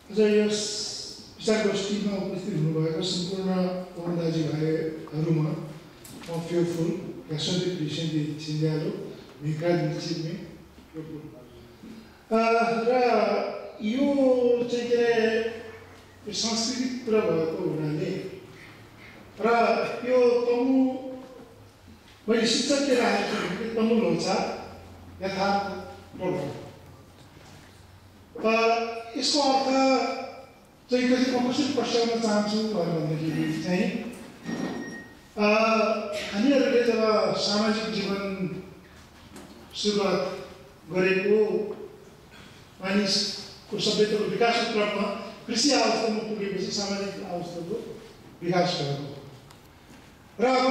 आज यस विचारगोष्ठीमा उपस्थित हुनुभएका सम्पूर्ण दाजुभाइहरूमा म फेयरफुल राष्ट्रपति प्रेसिडेन्ट छिन्जालो विकास मिचिमे र यो चाहिँ के सांस्कृतिक कुरा भएको हुनाले र यो तमु मैले शिक्षक के राखेको छु तमु लोचा यथार्थ प्रभाव यसको अर्थ चाहिँ कति म कसरी प्रस्ताउन चाहन्छु भन्दाखेरि चाहिँ हामीहरूले जब सामाजिक जीवन सुरुवात गरेको मानिसको सभ्यताको विकासको क्रममा कृषि अवस्थामा पुगेपछि सामाजिक अवस्थाको विकास भएको र अब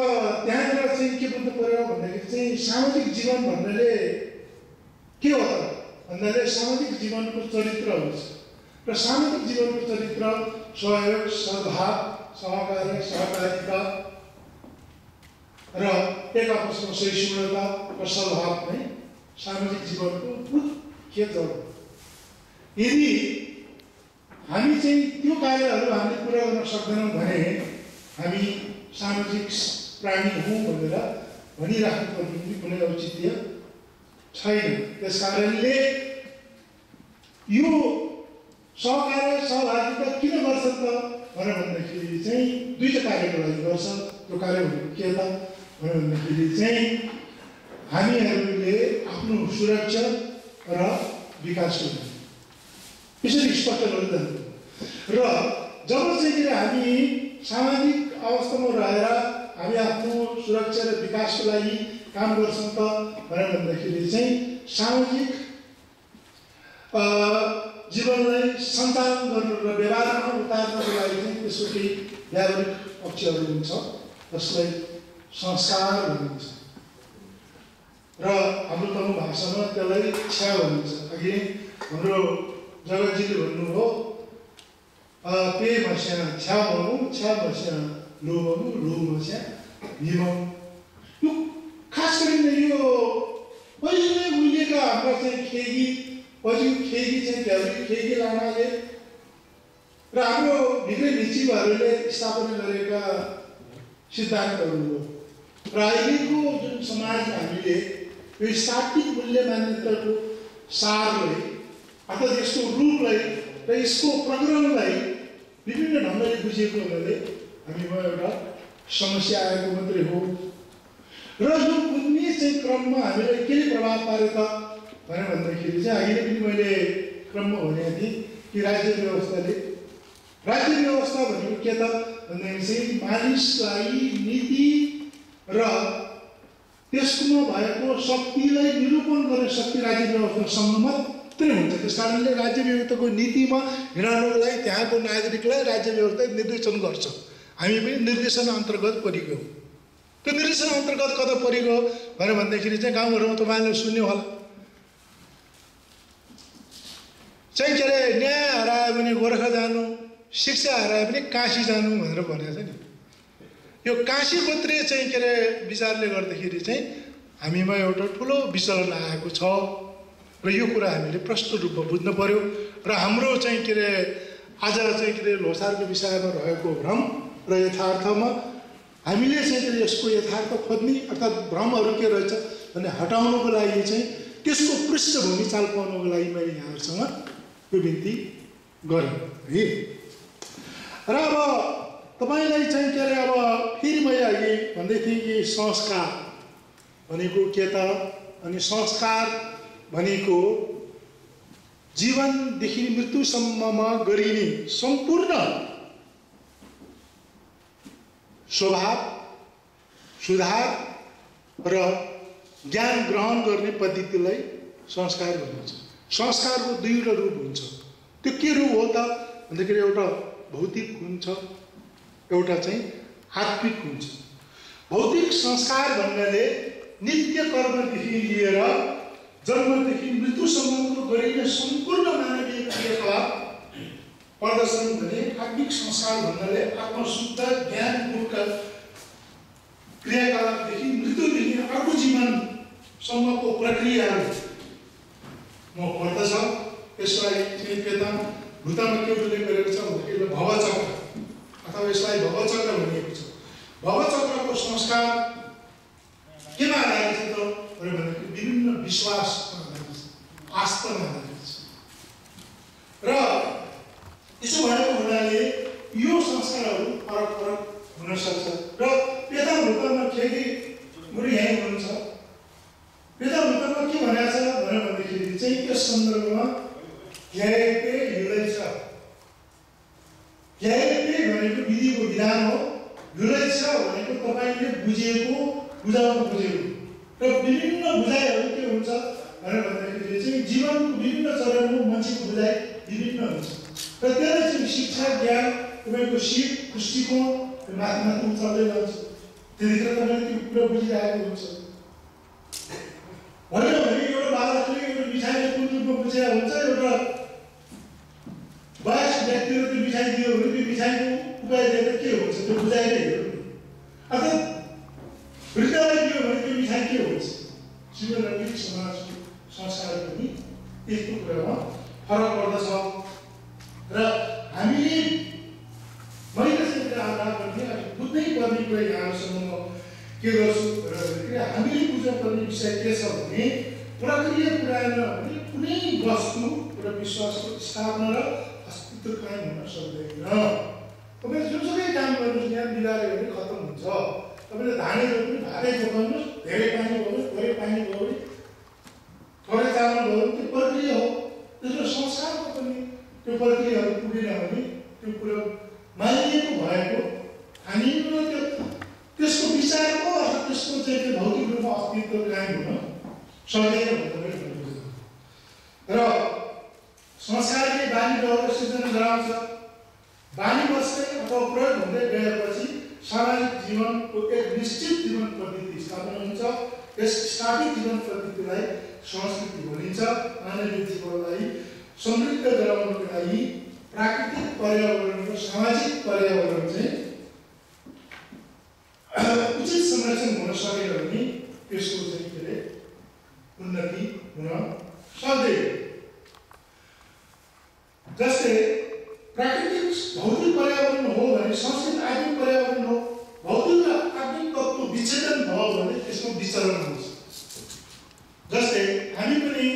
त्यहाँनिर चाहिँ के बुझ्नु पर्यो भन्दाखेरि चाहिँ सामाजिक जीवन भन्नाले के हो त भन्नाले सामाजिक जीवनको चरित्र हुन्छ र सामाजिक जीवनको चरित्र सहयोग सद्भाव सहकार्य सहकारिता र एक आपसमा सहिष्णुता र सद्भाव नै सामाजिक जीवनको मुख्य जड हो। यदि हामी चाहिँ त्यो कार्यहरू हामीले पुरा गर्न सक्दैनौँ भने हामी सामाजिक प्राणी हौँ भनेर भनिराख्नु पर्ने कुनै औचित्य छैन। त्यस कारणले यो सहकार्य सहभागिता किन गर्छ त भनेर भन्दाखेरि चाहिँ दुईटा कार्यको लागि गर्छ। त्यो कार्य भनेको के त भनेर भन्दाखेरि चाहिँ हामीहरूले आफ्नो सुरक्षा र विकासको लागि यसरी स्पष्ट गर्दै जानु र जब चाहिँ हामी सामाजिक अवस्थामा रहेर हामी आफ्नो सुरक्षा र विकासको लागि काम गर्छौँ त भनेर भन्दाखेरि चाहिँ सामाजिक जीवनलाई सञ्चालन गर्नु र व्यवहारमा उतार्नको लागि चाहिँ त्यसको केही व्यावहारिक पक्षहरू हुन्छ जसलाई संस्कार भनिन्छ र हाम्रो तमु भाषामा त्यसलाई छ्या भनिन्छ। अघि हाम्रो जगतजीले भन्नुभयो पे मस्या छ्या भनौँ छ्या मस्या लो भनौँ लो मस्या हिमौँ। यो खास કરીને यो पहिले उहिलेका हाम्रा चाहिँ खेगी पछि खेगी चाहिँ भ्याउरी खेगी लामाले र हाम्रो भित्रै भिचिहरूले स्थापना गरेका सिद्धान्तहरू हो र अहिलेको जुन समाजमा हामीले यो स्थापित मूल्य मान्यताको सारलाई अर्थात् यसको रूपलाई र यसको प्रकरणलाई विभिन्न ढङ्गले बुझेको हुनाले हामीमा एउटा समस्या आएको मात्रै हो र यो बुझ्ने चाहिँ क्रममा हामीलाई के प्रभाव पार्यो त भनेर भन्दाखेरि चाहिँ अहिले पनि मैले क्रममा भनेको थिएँ कि राज्य व्यवस्था भनेको के त भन्दाखेरि चाहिँ मानिसलाई नीति र त्यसमा भएको शक्तिलाई निरूपण गर्ने शक्ति राज्य व्यवस्थासँग मात्रै हुन्छ। त्यस कारणले राज्य व्यवस्थाको नीतिमा हिँड्नको लागि त्यहाँको नागरिकलाई राज्य व्यवस्था निर्देशन गर्छ। हामी पनि निर्देशन अन्तर्गत परिगयो। त्यो निर्देशन अन्तर्गत कता परिगयो भनेर भन्दाखेरि चाहिँ गाउँघरमा तपाईँले सुन्यो होला चाहिँ के अरे न्याय हरायो भने गोर्खा जानु शिक्षा हरायो भने काशी जानु भनेर भनेको छ नि। यो काशी गोत्रीय चाहिँ के अरे विचारले गर्दाखेरि चाहिँ हामीमा एउटा ठुलो विचलन आएको छ र यो कुरा हामीले प्रष्ट रूपमा बुझ्नु पर्यो र हाम्रो चाहिँ के अरे आज चाहिँ के अरे लोसारको विषयमा रहेको भ्रम र यथार्थमा हामीले चाहिँ के अरे यसको यथार्थ खोज्ने अर्थात् भ्रमहरू के रहेछ भने हटाउनको लागि चाहिँ त्यसको पृष्ठभूमि चाल पाउनको लागि मैले यहाँहरूसँग यो बिन्ती गरेँ है। र अब तपाईँलाई चाहिँ के अरे अब फेरि मैले अघि भन्दै थिएँ कि संस्कार भनेको के त अनि संस्कार भनेको जीवनदेखि मृत्युसम्ममा गरिने सम्पूर्ण स्वभाव सुधार र ज्ञान ग्रहण गर्ने पद्धतिलाई संस्कार भनिन्छ। संस्कारको दुईवटा रूप हुन्छ। त्यो के रूप हो त भन्दाखेरि एउटा भौतिक हुन्छ एउटा चाहिँ आत्मिक हुन्छ। भौतिक संस्कार भन्नाले नित्य कर्मदेखि लिएर जन्मदेखि मृत्युसम्मको गरिने सम्पूर्ण मानवीय क्रियाकलाप पर्दछन् भने आत्मिक संस्कार भन्नाले आत्मशुद्ध ज्ञान गुणका क्रियाकलापदेखि मृत्युदेखि अर्को जीवनसम्मको प्रक्रियाहरू म पर्दछ। यसलाई के त भूतमा के उल्लेख गरेको छ भन्दाखेरि भवचक्र अथवा यसलाई भवचक्र भनिएको छ। भवचक्रको संस्कार केमा आधारित छ त भन्दाखेरि विभिन्न विश्वासमा आधारित छ, आस्थामा आधारित छ। र यसो भएको हुनाले यो संस्कारहरू फरक फरक हुन सक्छ। र पेता भूतमा केही गुरु यहीँ हुनुहुन्छ। पेता भूतमा के भनेको छ भन्दाखेरि चाहिँ यस सन्दर्भमा ज्ञायते युलैछ। ज्ञायते भनेको विधिको विधान हो, युलैछ भनेको तपाईँले बुझेको बुझाउन खोजेको। र विभिन्न बुझाइहरू के हुन्छ भन्दाखेरि चाहिँ जीवनको विभिन्न चरणमा मान्छेको बुझाइ विभिन्न हुन्छ। र त्यसलाई चाहिँ शिक्षा ज्ञान तपाईँको सिप दृष्टिकोण माथि माथि उचाल्दै जान्छ। त्यतिखेर तपाईँले त्यो कुरा बुझिरहेको हुन्छ। होइन भने एउटा बालकले एउटा मिठाईले कुन रूपमा बुझेको हुन्छ, एउटा वयस्क व्यक्तिले त्यो मिठाई दियो भने त्यो मिठाईको उपाय दिएर के हुन्छ त्यो बुझाइले हेर्नु। अर्थात् वृद्धलाई दियो भने त्यो मिठाई के हुन्छ। जीवनैतिक समाजको संस्कार पनि यस्तो कुरामा फरक पर्दछ। र हामीले मैले चाहिँ आग्रह गर्ने बुझ्नै पर्ने कुरा यहाँसम्म के गर्छु भन्दाखेरि हामीले बुझ्नुपर्ने विषय के छ भने प्रक्रिया पुऱ्याएन भने कुनै वस्तु र विश्वासको स्थापना र अस्तित्व कायम हुन सक्दैन। तपाईँले जुनसुकै काम गर्नुहोस् यहाँ बिगाऱ्यो भने खत्तम हुन्छ। तपाईँले धानै रोप्नु भातै जोगाउनुहोस्, धेरै पानी भयो थोरै पानी भयो भने थोरै चामल भयो भने त्यो प्रक्रिया हो। त्यसमा संसारको पनि त्यो प्रक्रियाहरू पुगेन भने त्यो कुरो मानिएको भएको हामी त्यसको विचारको अथवा त्यसको चाहिँ भौतिक रूपमा अस्तित्व कायम हुन सक्दैन भनेर भन्नुहुन्छ। र संसारले बानी व्यवहार सिर्जना गराउँछ। बानी बस्दै अथवा प्रयोग हुँदै गएपछि सामाजिक जीवनको एक निश्चित जीवन पद्धति स्थापना हुन्छ। यस स्थापित जीवन पद्धतिलाई संस्कृति भनिन्छ। मानवीय जीवनलाई समृद्ध गराउनको लागि प्राकृतिक पर्यावरण र सामाजिक पर्यावरण चाहिँ उचित संरक्षण हुन सकेन भने त्यसको चाहिँ के अरे उन्नति हुन सक्दैन। जस्तै प्राकृतिक भौतिक पर्यावरण हो भने संस्कृत आत्मिक पर्यावरण हो। भौतिक र आत्मिक तत्त्व विच्छेदन भयो भने त्यसको विचरण हुन्छ। जस्तै हामी पनि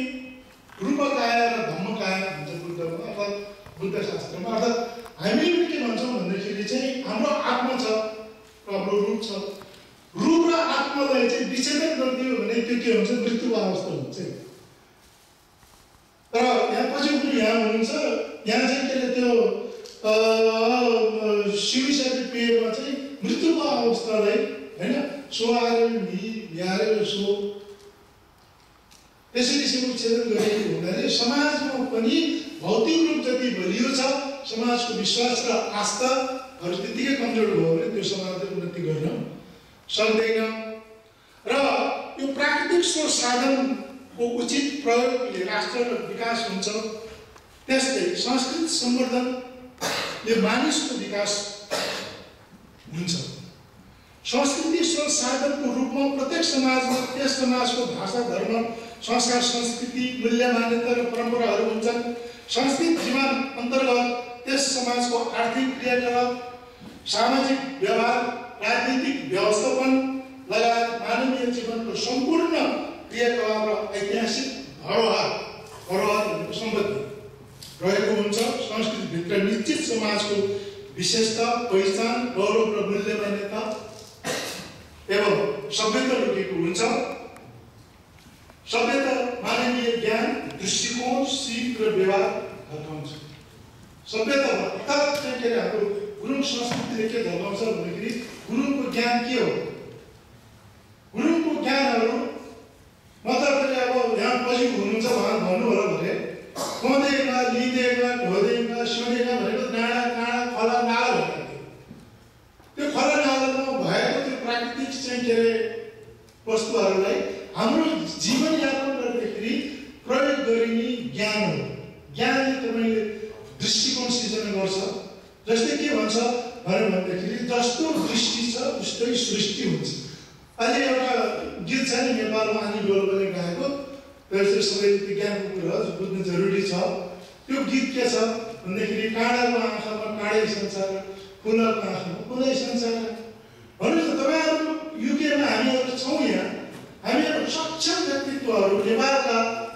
रूपकाय र धम्मकाय भन्छ बुद्धमा अर्थात् बुद्ध शास्त्रमा। अर्थात् हामी पनि के भन्छौँ भन्दाखेरि चाहिँ हाम्रो आत्मा छ, हाम्रो रूप छ। रूप र आत्मालाई चाहिँ विच्छेदन गरिदियो भने त्यो के हुन्छ मृत्युको अवस्था हुन्छ। तर यहाँ पछि पनि यहाँ हुनुहुन्छ यहाँ चाहिँ के अरे त्यो शिविसके पेयमा चाहिँ मृत्युको अवस्थालाई होइन सोहाएर ल्याएर सो त्यसरी शिविच्छेदन गरेको हुनाले समाजमा पनि भौतिक रूप जति बलियो छ समाजको विश्वास र आस्थाहरू त्यतिकै कमजोर भयो भने त्यो समाजले उन्नति गर्न सक्दैन। र यो प्राकृतिक स्रोत साधनको उचित प्रयोगले राष्ट्र विकास हुन्छ। त्यस्तै संस्कृत सम्वर्धनले मानिसको विकास हुन्छ। संस्कृति स्रोत साधनको रूपमा प्रत्येक समाजमा त्यस समाजको भाषा धर्म संस्कार संस्कृति मूल्य मान्यता र परम्पराहरू हुन्छन्। संस्कृत जीवन अन्तर्गत त्यस समाजको आर्थिक क्रियाकलाप सामाजिक व्यवहार राजनीतिक व्यवस्थापन लगायत मानवीय जीवनको सम्पूर्ण क्रियाकलाप र ऐतिहासिक धरोहर सम्बन्धी रहेको हुन्छ। संस्कृतिभित्र निश्चित समाजको विशेषता पहिचान गौरव र मूल्य मान्यता एवं सभ्यता लुकेको हुन्छ। सभ्यता मानवीय ज्ञान दृष्टिकोण सिप र व्यवहार घटाउँछ। सभ्यता अर्थात् के अरे हाम्रो गुरुङ संस्कृतिले के झल्काउँछ भन्दाखेरि गुरुङको ज्ञान के हो। गुरुङको ज्ञानहरू मतलब अब यहाँ पछि हुनुहुन्छ उहाँ भन्नु होला भने कँदेगा लिँदेगा ढोदेगा सोधेगा भनेको डाँडा काँडा खला नाला भनेको त्यो खला नालामा भएको त्यो प्राकृतिक चाहिँ के अरे वस्तुहरूलाई हाम्रो जीवनयापन गर्दाखेरि प्रयोग गरिने ज्ञान हो। ज्ञानले तपाईँले दृष्टिकोण सिर्जना गर्छ। जस्तै के भन्छ भन्दाखेरि जस्तो दृष्टि छ उस्तै सृष्टि हुन्छ। अहिले एउटा गीत छ नि नेपालमा अनि डोल्पाले गाएको त्यसले सबै विज्ञानको कुरा बुझ्नु जरुरी छ। त्यो गीत के छ भन्दाखेरि काँडाको आँखामा काँडै संसार, फुलको आँखामा फुलै संसार। भन्नुहोस् न, तपाईँहरू युकेमा हामीहरू छौँ, यहाँ हामीहरू सक्षम व्यक्तित्वहरू नेपाल